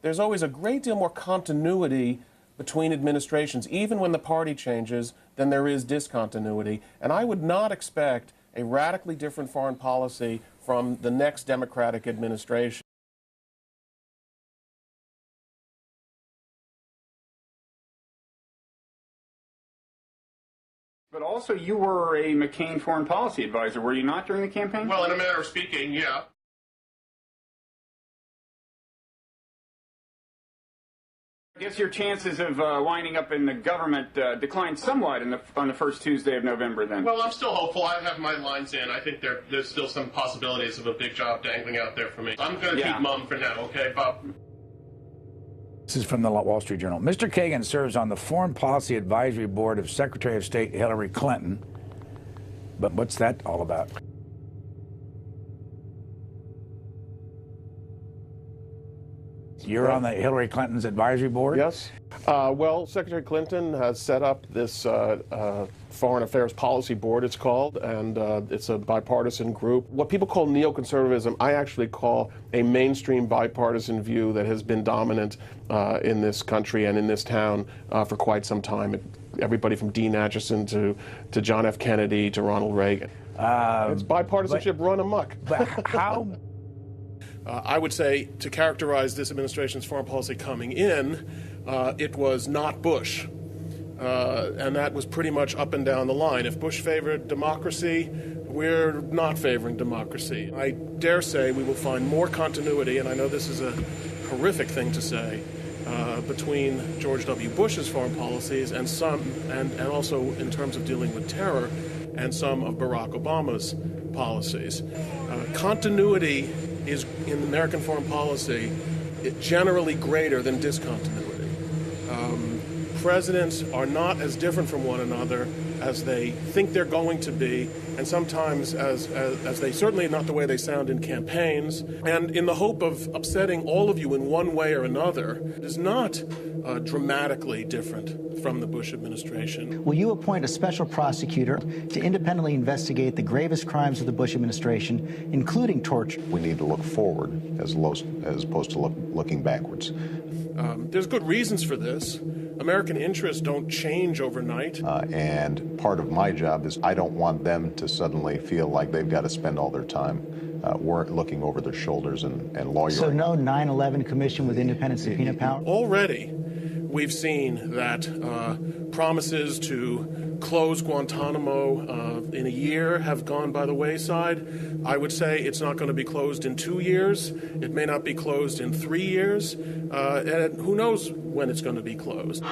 there's always a great deal more continuity between administrations, even when the party changes, than there is discontinuity. And I would not expect a radically different foreign policy from the next Democratic administration. But also, you were a McCain foreign policy advisor, were you not, during the campaign? Well, in a manner of speaking, yeah. I guess your chances of winding up in the government declined somewhat on the first Tuesday of November, then. Well, I'm still hopeful. I have my lines in. I think there's still some possibilities of a big job dangling out there for me. I'm going to keep mum for now, okay, Bob? This is from the Wall Street Journal. Mr. Kagan serves on the Foreign Policy Advisory Board of Secretary of State Hillary Clinton. But what's that all about? You're on the Hillary Clinton's advisory board? Yes. Well, Secretary Clinton has set up this Foreign Affairs Policy Board, it's called, and it's a bipartisan group. What people call neoconservatism, I actually call a mainstream bipartisan view that has been dominant in this country and in this town for quite some time. Everybody from Dean Acheson to John F. Kennedy to Ronald Reagan. It's bipartisanship run amok. But how... I would say, to characterize this administration's foreign policy coming in, it was not Bush. And that was pretty much up and down the line. If Bush favored democracy, we're not favoring democracy. I dare say we will find more continuity, and I know this is a horrific thing to say, between George W. Bush's foreign policies and also in terms of dealing with terror, and some of Barack Obama's policies. Continuity is, in American foreign policy, generally greater than discontinuity. Presidents are not as different from one another as they think they're going to be, and sometimes as they certainly not the way they sound in campaigns, and in the hope of upsetting all of you in one way or another, it is not dramatically different from the Bush administration. Will you appoint a special prosecutor to independently investigate the gravest crimes of the Bush administration, including torture? We need to look forward as opposed to looking backwards. There's good reasons for this. American interests don't change overnight. And part of my job is I don't want them to suddenly feel like they've got to spend all their time looking over their shoulders and lawyering. So no 9/11 commission with independent subpoena power? Already, we've seen that promises to close Guantanamo in a year have gone by the wayside. I would say it's not going to be closed in 2 years. It may not be closed in 3 years. And who knows when it's going to be closed.